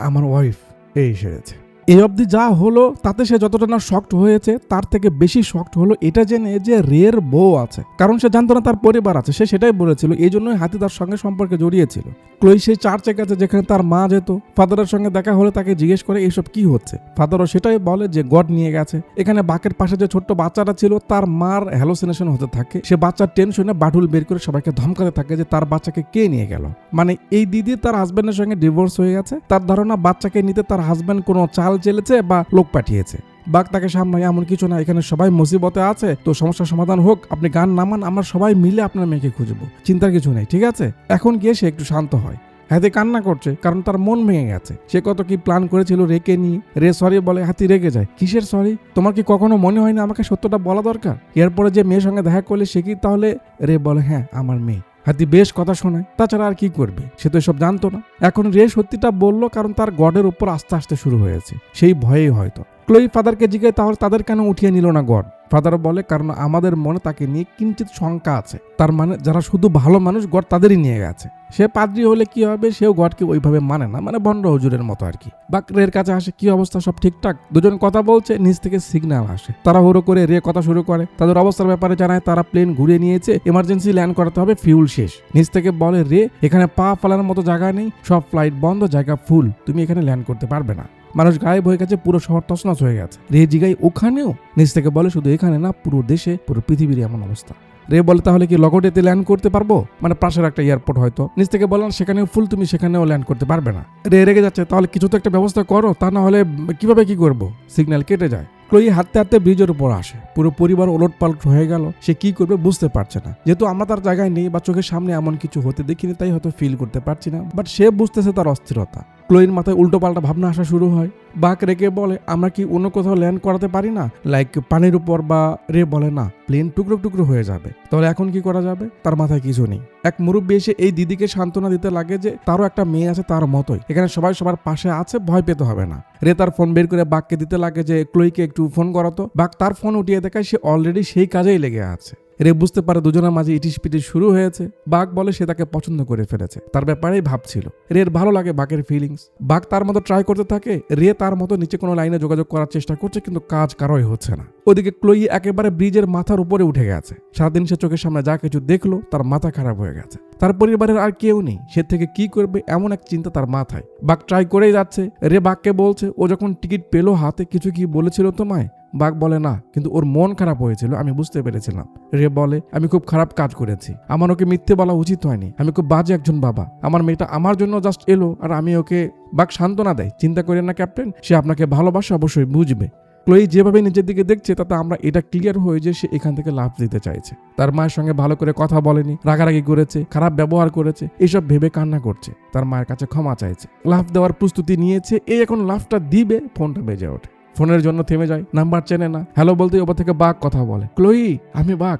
আমার ওয়াইফ এই সেরেছে। এই অবধি যা হলো তাতে সে যতটা না শকড হয়েছে তার থেকে বেশি শকড হলো এটা জেনে যে রের বউ আছে, কারণ সে জানতো না তার পরিবার আছে, সে সেটাই বলেছিল, এই জন্যই হাতি তার সঙ্গে সম্পর্কে জড়িয়েছিল। ক্লোই সেই চার্চে গেছে যেখানে তার মা যেত, ফাদারের সঙ্গে দেখা হলে তাকে জিজ্ঞেস করে এইসব কি হচ্ছে, ফাদারও সেটাই বলে যে গড নিয়ে গেছে। এখানে বাকের পাশে যে ছোট্ট বাচ্চাটা ছিল তার মার হ্যালোসিনেশন হতে থাকে, সে বাচ্চার টেনশনে বাটুল বের করে সবাইকে ধমকাতে থাকে যে তার বাচ্চাকে কে নিয়ে গেল। মানে এই দিদি তার হাজব্যান্ডের সঙ্গে ডিভোর্স হয়ে গেছে, তার ধারণা বাচ্চাকে নিতে তার হাজব্যান্ড কোনো চাল চেলেছে বা লোক পাঠিয়েছে। বাঘ তাকে সামনে এমন কিছু না, এখানে সবাই মুসিবতে আছে, তো সমস্যার সমাধান হোক, আপনি গান নামান, আমরা সবাই মিলে আপনার মেয়েকে খুঁজবো, চিন্তার কিছু নেই, ঠিক আছে। এখন গিয়ে সে একটু শান্ত হয়। হাতি কান্না করছে কারণ তার মন ভেঙে গেছে, সে কত কি প্ল্যান করেছিল রেকে নিয়ে। রে সরি বলে, হাতি রেগে যায়, কিসের সরি, তোমার কি কখনো মনে হয় না আমাকে সত্যটা বলা দরকার? এরপরে যে মেয়ের সঙ্গে দেখা করলে সে কি তাহলে? রে বলে, হ্যাঁ আমার মেয়ে। হাতি বেশ কথা শোনায়, তাছাড়া আর কি করবে, সে তো এসব জানতো না। এখন রে সত্যিটা বললো কারণ তার গডের উপর আস্তে আস্তে শুরু হয়েছে, সেই ভয়েই হয়তো। ক্লোই ফাদারকে জিজ্ঞাসা তাহলে তাদের কেন উঠিয়ে নিল না গড? ফাদার বলে, কারণ আমাদের মনে তাকে নিয়ে কিঞ্চিত শঙ্কা আছে, তার মানে যারা শুধু ভালো মানুষ গড তাদেরই নিয়ে গেছে। সে পাদ্রী হলে কি হবে, সেও গডকে ওইভাবে মানে না, মানে ভণ্ড হুজুরের মতো আর কি। বাক রের কাছে আসে, কি অবস্থা, সব ঠিকঠাক? দুজন কথা বলছে, নিচ থেকে সিগন্যাল আসে, তারা হুড়ো করে রে কথা শুরু করে, তাদের অবস্থার ব্যাপারে জানায়, তারা প্লেন ঘুরে নিয়েছে, এমার্জেন্সি ল্যান্ড করাতে হবে, ফিউল শেষ। নিচ থেকে বলে, রে এখানে পা ফেলার মতো জায়গা নেই, সব ফ্লাইট বন্ধ, জায়গা ফুল, তুমি এখানে ল্যান্ড করতে পারবে না, মানুষ গায়েব হয়ে গেছে, পুরো শহর তছনছ হয়ে গেছে। রে জিগাই, ওখানেও? নিচ থেকে বলে, শুধু এখানে না, পুরো দেশে, পুরো পৃথিবীর এমন অবস্থা। রে বলে, তাহলে কি লগোডেতে ল্যান্ড করতে পারবো? মানে পাশের একটা এয়ারপোর্ট হয়তো। নিচ থেকে বললাম, সেখানেও ফুল, তুমি সেখানেও ল্যান্ড করতে পারবে না। রে রেগে যাচ্ছে, তাহলে কিছু তো একটা ব্যবস্থা করো, তা না হলে কিভাবে কি করবো? সিগন্যাল কেটে যায়। ক্লোই হাঁটতে হাঁটতে ব্রিজের উপর আসে, পুরো পরিবার ওলটপালট হয়ে গেল, সে কি করবে বুঝতে পারছে না। যেহেতু আমরা তার জায়গায় নেই বা চোখের সামনে এমন কিছু হতে দেখিনি, তাই হয়তো ফিল করতে পারছি না, বাট সে বুঝতেছে তার অস্থিরতা। ক্লোইর মাথায় উল্টো পাল্টা ভাবনা আসা শুরু হয়। বাক রেকে বলে, আমরা কি অন্য কোথাও ল্যান্ড করাতে পারি না, লাইক পানির উপর? বা রে বলে, না, প্লেন টুকরো টুকরো হয়ে যাবে। তাহলে এখন কি করা যাবে? তার মাথায় কিছু নেই। এক মুরব্বী এসে এই দিদিকে সান্ত্বনা দিতে লাগে যে তারও একটা মেয়ে আছে তার মতোই, এখানে সবাই সবার পাশে আছে, ভয় পেতে হবে না। রে তার ফোন বের করে বাককে দিতে লাগে যে ক্লোইকে একটু ফোন করাতো। বাক তার ফোন উঠিয়ে দেখায় সে অলরেডি সেই কাজেই লেগে আছে। রে বুঝতে পারে দুজনের মাঝে ইটিস পিটিস শুরু হয়েছে। বাক বলে সে তাকে পছন্দ করে ফেলেছে, তার ব্যাপারেই ভাবছিল। রের ভালো লাগে বাকের ফিলিংস। বাক তার মতো ট্রাই করতে থাকে, রে তার মতো নিচে কোনো লাইনে যোগাযোগ করার চেষ্টা করছে, কিন্তু কাজ কারোই হচ্ছে না। ওদিকে ক্লোই একেবারে ব্রিজের মাথার উপরে উঠে গেছে। সারাদিন সে চোখের সামনে যা কিছু দেখলো, তার মাথা খারাপ হয়ে গেছে। তার পরিবারের আর কেউ নেই, সে থেকে কি করবে এমন এক চিন্তা তার মাথায়। বাক ট্রাই করেই যাচ্ছে। রে বাককে বলছে, ও যখন টিকিট পেলো হাতে, কিছু কি বলেছিল তোমায়? বাক বলে, না, কিন্তু ওর মন খারাপ হয়েছিল, আমি বুঝতে পেরেছিলাম। রে বলে, আমি খুব খারাপ কাজ করেছি, আমার ওকে মিথ্যে বলা উচিত হয়নি, আমি খুব বাজে একজন বাবা, আমার মেয়েটা আমার জন্য জাস্ট এলো আর আমি ওকে। বাক সান্ত্বনা দেয়, চিন্তা করেন না ক্যাপ্টেন, সে আপনাকে ভালোবাসে, অবশ্যই বুঝবে। ক্লোই যেভাবে নিজের দিকে দেখছে তাতে আমরা এটা ক্লিয়ার হয়ে যে সে এখান থেকে লাফ দিতে চাইছে। তার মায়ের সঙ্গে ভালো করে কথা বলেনি, রাগারাগি করেছে, খারাপ ব্যবহার করেছে, এসব ভেবে কান্না করছে, তার মায়ের কাছে ক্ষমা চাইছে, লাফ দেওয়ার প্রস্তুতি নিয়েছে। এই এখন লাফটা দিবে, ফোনটা বেজে ওঠে, ফোনের জন্য থেমে যায়, নাম্বার চেনে না। হ্যালো বলতে ওপর থেকে বাক কথা বলে, ক্লোই আমি বাক।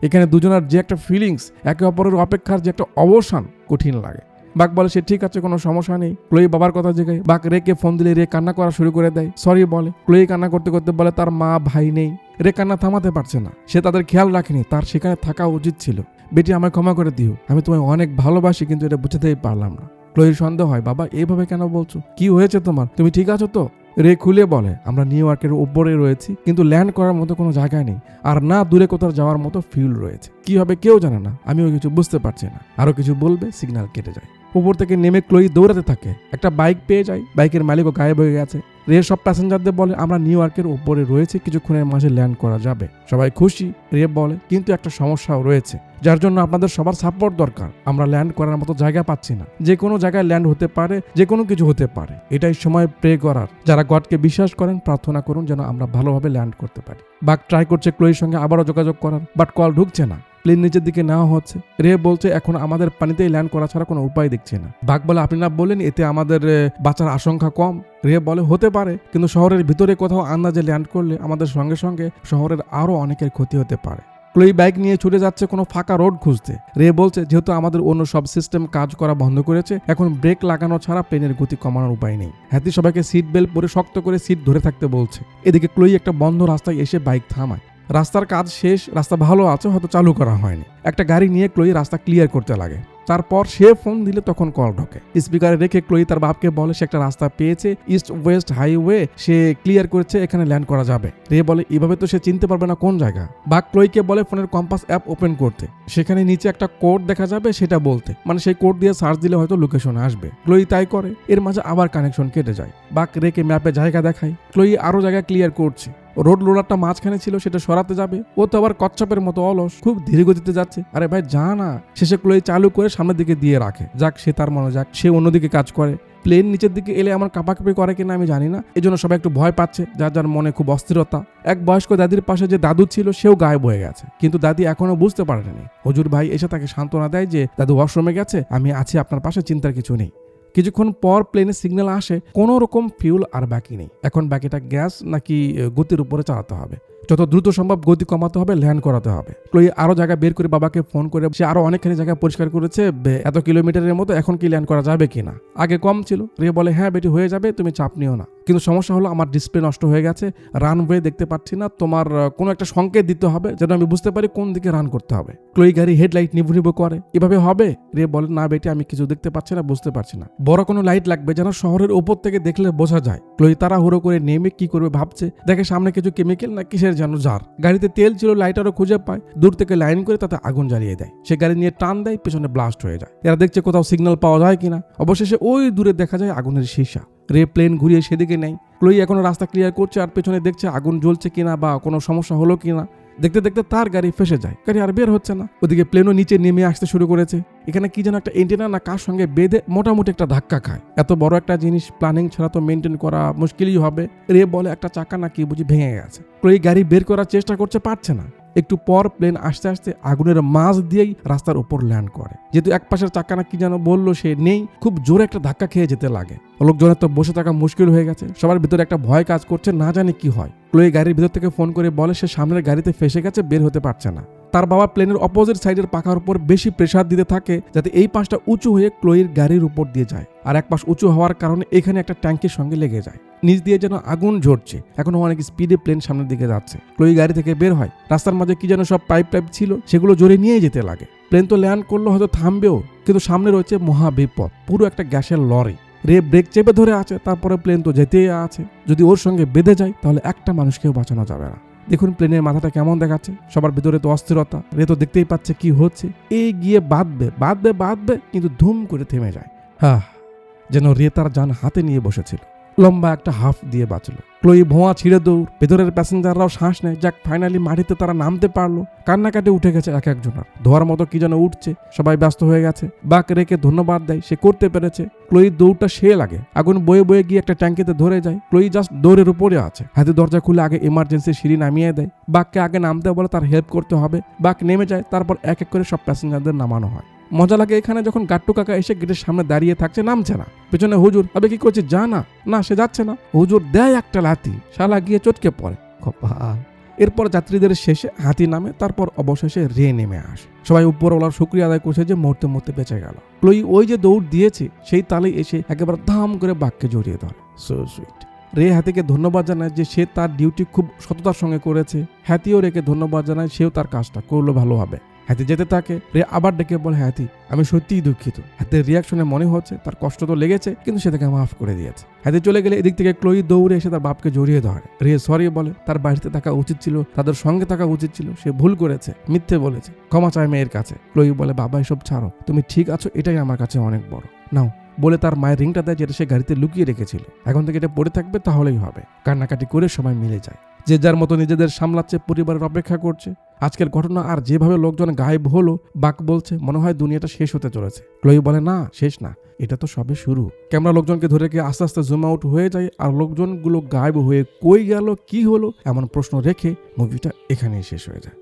এখানে দুজনের যে একটা ফিলিংস, একে অপরের অপেক্ষার যে একটা অবসান, কঠিন লাগে। বাক বলে সে ঠিক আছে, কোনো সমস্যা নেই। ক্লোই বাবার কথা জেগায়। বাক রেকে ফোন দিলে রে কান্না করা শুরু করে দেয়, সরি বলে। ক্লোই কান্না করতে করতে বলে তার মা ভাই নেই। রে কান্না থামাতে পারছে না, সে তাদের খেয়াল রাখেনি, তার সেখানে থাকা উচিত ছিল। বেটি আমায় ক্ষমা করে দিও, আমি তোমায় অনেক ভালোবাসি, কিন্তু এটা বুঝতেই পারলাম না। ক্লোইর সন্দেহ হয়, বাবা এইভাবে কেন বলছো, কি হয়েছে তোমার, তুমি ঠিক আছো তো? রে খুলে বলে, আমরা নিউ ইয়র্কের উপরে রয়েছি, কিন্তু ল্যান্ড করার মতো কোনো জায়গায় নেই, আর না দূরে কোথাও যাওয়ার মতো ফিউল রয়েছে, কি হবে কেউ জানে না, আমিও কিছু বুঝতে পারছি না। আরো কিছু বলবে, সিগন্যাল কেটে যায়। উপর থেকে নেমে ক্লোই দৌড়াতে থাকে, একটা বাইক পেয়ে যায়, বাইকের মালিকও গায়েব হয়ে গেছে। রে সব প্যাসেঞ্জারদের বলে, আমরা নিউ ইয়র্কের উপরে রয়েছে, কিছুক্ষণের মাঝে ল্যান্ড করা যাবে। সবাই খুশি। রে বলে, কিন্তু একটা সমস্যাও রয়েছে, যার জন্য আপনাদের সবার সাপোর্ট দরকার, আমরা ল্যান্ড করার মতো জায়গা পাচ্ছি না, যে কোনো জায়গায় ল্যান্ড হতে পারে, যে কোনো কিছু হতে পারে, এটাই সময় প্রে করার, যারা গডকে বিশ্বাস করেন প্রার্থনা করুন যেন আমরা ভালোভাবে ল্যান্ড করতে পারি। বাক ট্রাই করছে ক্লোইর সঙ্গে আবারও যোগাযোগ করার, বাট কল ঢুকছে না, প্লেন নিচের দিকে নেওয়া হচ্ছে। রে বলছে, এখন আমাদের পানিতেই ল্যান্ড করা ছাড়া কোনো উপায় দেখছি না। বাক বলে, আপনি না বললেন এতে আমাদের বাঁচার আশঙ্কা কম? রে বলে, হতে পারে, কিন্তু শহরের ভিতরে কোথাও আন্দাজে ল্যান্ড করলে আমাদের সঙ্গে সঙ্গে শহরের আরো অনেকের ক্ষতি হতে পারে। ক্লোই বাইক নিয়ে ছুটে যাচ্ছে কোনো ফাঁকা রোড খুঁজতে। রে বলছে, যেহেতু আমাদের অন্য সব সিস্টেম কাজ করা বন্ধ করেছে, এখন ব্রেক লাগানো ছাড়া প্লেনের গতি কমানোর উপায় নেই। হ্যাতি সবাইকে সিট বেল্ট পরে শক্ত করে সিট ধরে থাকতে বলছে। এদিকে ক্লোই একটা বন্ধ রাস্তায় এসে বাইক থামায়। রাস্তার কাজ শেষ, রাস্তা ভালো আছে, হয়তো চালু করা হয়নি। একটা গাড়ি নিয়ে ক্লোই রাস্তা ক্লিয়ার করতে লাগে। তারপর সে ফোন দিলে তখন কল ঢোকে। স্পিকারে রেখে ক্লোই তার বাপকে বলে সে একটা রাস্তা পেয়েছে, ইস্ট ওয়েস্ট হাইওয়ে, সে ক্লিয়ার করেছে, এখানে ল্যান্ড করা যাবে। রে বলে এভাবে তো সে চিনতে পারবে না কোন জায়গা। বাক ক্লোইকে বলে ফোনের কম্পাস অ্যাপ ওপেন করতে, সেখানে নিচে একটা কোড দেখা যাবে সেটা বলতে, মানে সেই কোড দিয়ে সার্চ দিলে হয়তো লোকেশন আসবে। ক্লোই তাই করে। এর মাঝে আবার কানেকশন কেটে যায়। বাক রেকে ম্যাপে জায়গা দেখায়। ক্লোই আরো জায়গা ক্লিয়ার করছে। রোড রোলারটা মাঝখানে ছিল, সেটা সরাতে যাবে। ও তো আবার কচ্ছপের মতো অলস, খুব ধীরে গতিতে যাচ্ছে। আরে ভাই যা না। শেষে ক্লোই চালু করে সামনের দিকে দিয়ে রাখে। যাক সে তার মনে যাক, সে অন্যদিকে কাজ করে। প্লেন নিচের দিকে এলে আমার কাঁপাকাঁপি করে কিনা আমি জানি না, এই জন্য সবাই একটু ভয় পাচ্ছে, যার যার মনে খুব অস্থিরতা। এক বয়স্ক দাদির পাশে যে দাদু ছিল সেও গায়েব হয়ে গেছে, কিন্তু দাদি এখনো বুঝতে পারেনি। হুজুর ভাই এসে তাকে সান্ত্বনা দেয় যে দাদু ওয়াশরুমে গেছে, আমি আছি আপনার পাশে, চিন্তার কিছু নেই। কিছুক্ষণ পর প্লেনের সিগন্যাল আসে, কোনো রকম ফিউল আর বাকি নেই। এখন বাকিটা গ্যাস নাকি গতির উপরে চালাতে হবে, যত দ্রুত সম্ভব গতি কমাতে হবে, ল্যান্ড করাতে হবে। ক্লোই আরো জায়গা বের করে বাবাকে ফোন করে সে আরো অনেকখানি জায়গা পরিষ্কার করেছে, এত কিলোমিটারের মতো, এখন কি ল্যান্ড করা যাবে কিনা। আগে কম ছিল। রে বলে হ্যাঁ বেটি হয়ে যাবে, তুমি চাপ নিও না, কিন্তু সমস্যা হলো আমার ডিসপ্লে নষ্ট হয়ে গেছে, রানওয়ে দেখতে পাচ্ছি না, তোমার কোনো একটা সংকেত দিতে হবে যেন আমি বুঝতে পারি কোন দিকে রান করতে হবে। ক্লোই গাড়ি হেডলাইট নিভু নিভু করে, এভাবে হবে? রে বলে না বেটি, আমি কিছু দেখতে পাচ্ছি না, বুঝতে পারছি না, বড় কোনো লাইট লাগবে যেন শহরের উপর থেকে দেখলে বোঝা যায়। ক্লোই তাড়াহুড়ো করে নেমে কি করবে ভাবছে, দেখে সামনে কিছু কেমিক্যাল না কিসের যেন জার। গাড়িতে তেল ছিল, লাইটারও খুঁজে পায়, দূর থেকে লাইন করে তাতে আগুন জ্বালিয়ে দেয়। সে গাড়ি নিয়ে টান দেয়, পেছনে ব্লাস্ট হয়ে যায়। এরা দেখছে কোথাও সিগন্যাল পাওয়া যায় কিনা। অবশেষে ওই দূরে দেখা যায় আগুনের সীসা। রে প্লেন ঘুরিয়ে সেদিকে নেয়। ক্লোই এখনো রাস্তা ক্লিয়ার করছে আর পেছনে দেখছে আগুন জ্বলছে কিনা বা কোনো সমস্যা হলো কিনা। দেখতে দেখতে তার গাড়ি ফেসে যায়, গাড়ি আর বের হচ্ছে না। ওদিকে প্লেনও নিচে নেমে আসতে শুরু করেছে। এখানে কি যেন একটা এন্টেনা না কার সঙ্গে বেঁধে মোটামুটি একটা ধাক্কা খায়। এত বড় একটা জিনিস প্ল্যানিং ছাড়া তো মেনটেন করা মুশকিলই হবে। রে বলে একটা চাকা না কি বুঝি ভেঙে গেছে। ক্লোই গাড়ি বের করার চেষ্টা করছে, পারছে না। একটু পর প্লেন আস্তে আস্তে আগুনের মাঝ দিয়েই রাস্তার উপর ল্যান্ড করে। যেহেতু এক পাশের চাকা না কি যেন বললো সে নেই, খুব জোরে একটা ধাক্কা খেয়ে যেতে লাগে। লোকজনের তো বসে থাকা মুশকিল হয়ে গেছে, সবার ভিতরে একটা ভয় কাজ করছে, না জানে কি হয়। ক্লোই গাড়ির ভিতর থেকে ফোন করে বলে সে সামনের গাড়িতে ফেসে গেছে, বের হতে পারছে না। তার বাবা প্লেনের অপোজিট সাইডের পাখার উপর বেশি প্রেসার দিতে থাকে যাতে এই পাশটা উঁচু হয়ে ক্লোইয়ের গাড়ির উপর দিয়ে যায়, আর এক পাশ উঁচু হওয়ার কারণে এখানে একটা ট্যাঙ্কির সঙ্গে লেগে যায়। নিচ দিয়ে যেন আগুন ঝরছে, এখনো অনেক স্পিডে প্লেন সামনের দিকে যাচ্ছে। ক্লোই গাড়ি থেকে বের হয়, রাস্তার মাঝে কি যেন সব পাইপ ছিল, সেগুলো জোরে নিয়ে যেতে লাগে। প্লেন তো ল্যান্ড করলো, হয়তো থামবেও, কিন্তু সামনে রয়েছে মহা বিপদ, পুরো একটা গ্যাসের লরি। রে ব্রেক চেপে ধরে আছে, তারপরে প্লেন তো যেতেই আছে, যদি ওর সঙ্গে বেঁধে যায় তাহলে একটা মানুষকেও বাঁচানো যাবে না। দেখুন প্লেনের মাথাটা কেমন দেখাচ্ছে, সবার ভিতরে তো অস্থিরতা। রে তো দেখতেই পাচ্ছে কি হচ্ছে, এই গিয়ে বাঁধবে, কিন্তু ধুম করে থেমে যায়। যেন রে তার জান হাতে নিয়ে বসেছিল। লম্বা একটা হাফ দিয়ে বাঁচলো। ক্লোই ভোঁয়া ছিঁড়ে দৌড়, ভেতরের প্যাসেঞ্জাররাও শ্বাস নেয়। যাক ফাইনালি মাটিতে তারা নামতে পারলো। কান্নাকাটি উঠে গেছে এক একজনের, ধোয়ার মতো কি যেন উঠছে, সবাই ব্যস্ত হয়ে গেছে। বাক রেকে ধন্যবাদ দেয়, সে করতে পেরেছে। ক্লোই দৌড়টা সে লাগে, আগুন বয়ে বয়ে গিয়ে একটা ট্যাঙ্কিতে ধরে যায়। ক্লোই জাস্ট দৌড়ের উপরে আছে, হাতে দরজা খুলে আগে ইমার্জেন্সি সিঁড়ি নামিয়ে দেয়। বাককে আগে নামতে বলে, তার হেল্প করতে হবে। বাক নেমে যায়, তারপর এক এক করে সব প্যাসেঞ্জারদের নামানো হয়। মজা লাগে এখানে যখন গাট্টু কাকা এসে গেটের সামনে দাঁড়িয়ে থাকছে, নামছে না। পেছনে হুজুর, আবে কি করছে যা না, সে যাচ্ছে না। হুজুর দেয় একটা লাথি, শালা গিয়ে চটকে পড়ে। এরপর যাত্রীদের শেষে হাতি নামে, তারপর অবশেষে রে নেমে আসে। সবাই উপরওয়ালার শুকরিয়া আদায় করছে যে মরতে মরতে বেঁচে গেল। ক্লোই ওই যে দৌড় দিয়েছে সেই তালেই এসে একেবারে ধাম করে বাঘকে জড়িয়ে ধরে। So sweet. রে হাতিকে ধন্যবাদ জানায় যে সে তার ডিউটি খুব সততার সঙ্গে করেছে। হ্যাতিও রেকে ধন্যবাদ জানায়, সেও তার কাজটা করলো ভালোভাবে। হাতি যেতে থাকে, রে আবার ডেকে বলে হাতি আমি সত্যিই দুঃখিত। হাতির রিয়াকশনে মনে হচ্ছে তার কষ্ট তো লেগেছে, কিন্তু সে তাকে মাফ করে দিয়েছে। হাতি চলে গেলে এদিক থেকে ক্লোই দৌড়ে এসে তার বাপকে জড়িয়ে ধরে। রে সরি বলে, তার বাড়িতে থাকা উচিত ছিল, তাদের সঙ্গে থাকা উচিত ছিল, সে ভুল করেছে, মিথ্যে বলেছে, ক্ষমা চায় মেয়ের কাছে। ক্লোই বলে বাবা এসব ছাড়ো, তুমি ঠিক আছো, এটাই আমার কাছে অনেক বড়, নাও বলে তার মায়ের রিংটা দেয়, যেটা সে গাড়িতে লুকিয়ে রেখেছিল। এখন থেকে এটা পড়ে থাকবে, তাহলেই হবে। কান্নাকাটি করে সবাই মিলে যায়, যে যার মতো নিজেদের সামলাচ্ছে, পরিবারের অপেক্ষা করছে। আজকের ঘটনা আর যেভাবে লোকজন গায়েব হলো, বাক বলছে মনে হয় দুনিয়াটা শেষ হতে চলেছে। ক্লোই বলে না, শেষ না, এটা তো সবে শুরু। ক্যামেরা লোকজনকে ধরে গিয়ে আস্তে আস্তে জুম আউট হয়ে যায়, আর লোকজনগুলো গায়েব হয়ে কই গেল, কি হলো এমন প্রশ্ন রেখে মুভিটা এখানেই শেষ হয়ে যায়।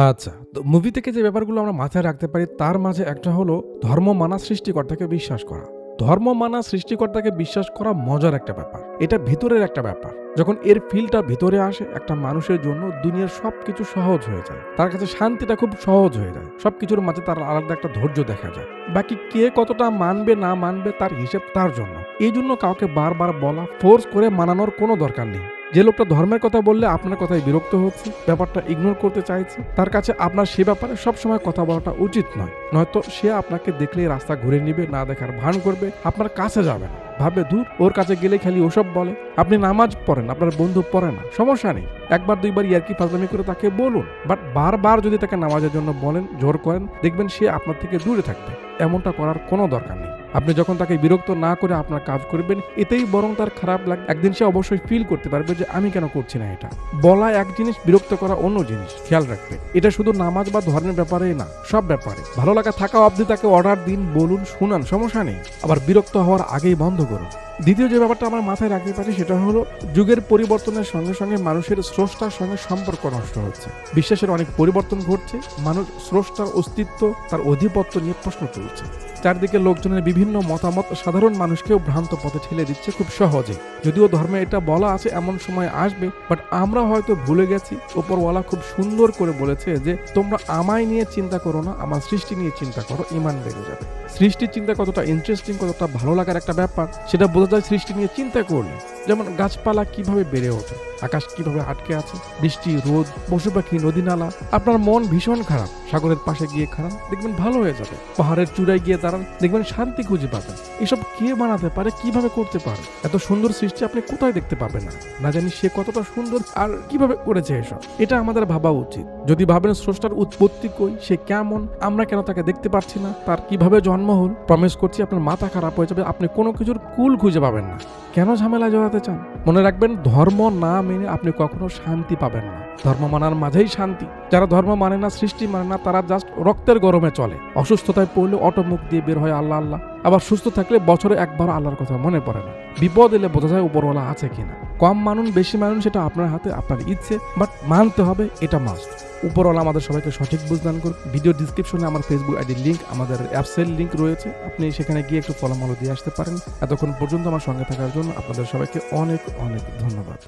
আচ্ছা, তো মুভি থেকে যে ব্যাপারগুলো আমরা মাথায় রাখতে পারি তার মাঝে একটা হলো ধর্ম মানা, সৃষ্টিকর্তাকে বিশ্বাস করা। ধর্ম মানা, সৃষ্টিকর্তাকে বিশ্বাস করা মজার একটা ব্যাপার, এটা ভিতরের একটা ব্যাপার। যখন এর ফিলটা ভিতরে আসে, একটা মানুষের জন্য দুনিয়ার সবকিছু সহজ হয়ে যায়, তার কাছে শান্তিটা খুব সহজ হয়ে যায়। সবকিছুর মাঝে তার আলাদা একটা ধৈর্য দেখা যায়। বাকি কে কতটা মানবে না মানবে তার হিসেব তার জন্য। এই জন্য কাউকে বারবার বলা, ফোর্স করে মানানোর কোনো দরকার নেই। যে লোকটা ধর্মের কথা বললে আপনার কথায় বিরক্ত হচ্ছে, ব্যাপারটা ইগনোর করতে চাইছে, তার কাছে আপনার সে ব্যাপারে সবসময় কথা বলাটা উচিত নয়। নয়তো সে আপনাকে দেখলেই রাস্তা ঘুরে নিবে, না দেখার ভান করবে, আপনার কাছে যাবে না, ভাববে দূর, ওর কাছে গেলে খালি ওসব বলে। আপনি নামাজ পড়েন, আপনার বন্ধু পড়ে না, সমস্যা নেই, একবার দুইবার ইয়ার্কি ফাজলামি করে তাকে বলুন, বাট বারবার যদি তাকে নামাজের জন্য বলেন, জোর করেন, দেখবেন সে আপনার থেকে দূরে থাকবে। এমনটা করার কোনো দরকার নেই। আপনি যখন তাকে বিরক্ত না করে আপনার কাজ করবেন, এতেই বরং তার খারাপ লাগবে। একদিন সে অবশ্যই ফিল করতে পারবে যে আমি কেন করছি না এটা। বলা এক জিনিস, বিরক্ত করা অন্য জিনিস, খেয়াল রাখবে। এটা শুধু নামাজ বা ধর্মের ব্যাপারেই না, সব ব্যাপারে। ভালো লাগা থাকা অবধি তাকে অর্ডার দিন, বলুন, শুনান, সমস্যা নেই। আবার বিরক্ত হওয়ার আগেই বন্ধ করুন। দ্বিতীয় যে ব্যাপারটা আমার মাথায় রাখতে পারি সেটা হলো, যুগের পরিবর্তনের সঙ্গে সঙ্গে মানুষের স্রষ্টার সঙ্গে সম্পর্ক নষ্ট হচ্ছে। বিশ্বাসের অনেক পরিবর্তন ঘটছে, মানুষ স্রষ্টার অস্তিত্ব, তার আধিপত্য নিয়ে প্রশ্ন তুলছে। চারদিকে লোকজনের বিভিন্ন মতামত সাধারণ মানুষকেও ভ্রান্ত পথে ঠেলে দিচ্ছে খুব সহজে। যদিও ধর্মে এটা বলা আছে এমন সময় আসবে, বাট আমরা হয়তো ভুলে গেছি। ওপরওয়ালা খুব সুন্দর করে বলেছে যে তোমরা আমায় নিয়ে চিন্তা করো না, আমার সৃষ্টি নিয়ে চিন্তা করো, ঈমান বেড়ে যাবে। সৃষ্টির চিন্তা কতটা ইন্টারেস্টিং, কতটা ভালো লাগার একটা ব্যাপার, সেটা বোঝা যায় সৃষ্টি নিয়ে চিন্তা করলে। যেমন গাছপালা কিভাবে বেড়ে ওঠে, আকাশ কিভাবে আটকে আছে, বৃষ্টি, রোদ, পশু পাখি, নদী নালা। আপনার মন ভীষণ খারাপ, সাগরের পাশে গিয়ে খারাপ, দেখবেন ভালো হয়ে যাবে। পাহাড়ের চূড়ায় গিয়ে দাঁড়ান, দেখবেন শান্তি খুঁজে পাবেন। এসব কে বানাতে পারে, কিভাবে করতে পারে? এত সুন্দর সৃষ্টি আপনি কোথায় দেখতে পাবেন না জানি সে কতটা সুন্দর আর কিভাবে করেছে এসব। এটা আমাদের ভাবা উচিত। যদি ভাবেন স্রষ্টার উৎপত্তি কই, সে কেমন, আমরা কেন তাকে দেখতে পাচ্ছি না, তার কিভাবে জন্ম হল, প্রমিস করছি আপনার মাথা খারাপ হয়ে যাবে। আপনি কোনো কিছুর কুল খুঁজে পাবেন না। কেন ঝামেলায় জড়াতে চান? মনে রাখবেন, ধর্ম না মেনে আপনি কখনো শান্তি পাবেন না। ধর্ম মানার মাঝেই শান্তি। যারা ধর্ম মানে না, সৃষ্টি মানে না, তারা জাস্ট রক্তের গরমে চলে। অসুস্থতায় পড়লে অটো মুখ দিয়ে বের হয় আল্লাহ আল্লাহ, আবার সুস্থ থাকলে বছরে একবার আল্লাহর কথা মনে পড়ে না। বিপদ এলে বোঝা যায় উপরওয়ালা আছে কিনা। কম মানুন বেশি মানুন সেটা আপনার হাতে, আপনার ইচ্ছে, বাট মানতে হবে, এটা মাস্ট। উপরওয়ালা আমাদের সবাইকে সঠিক বুঝদান করুন। ভিডিও ডিসক্রিপশনে আমার ফেসবুক আইডির লিঙ্ক, আমাদের অ্যাপসের লিঙ্ক রয়েছে, আপনি সেখানে গিয়ে একটু ফলো দিয়ে আসতে পারেন। এতক্ষণ পর্যন্ত আমার সঙ্গে থাকার জন্য আপনাদের সবাইকে অনেক অনেক ধন্যবাদ।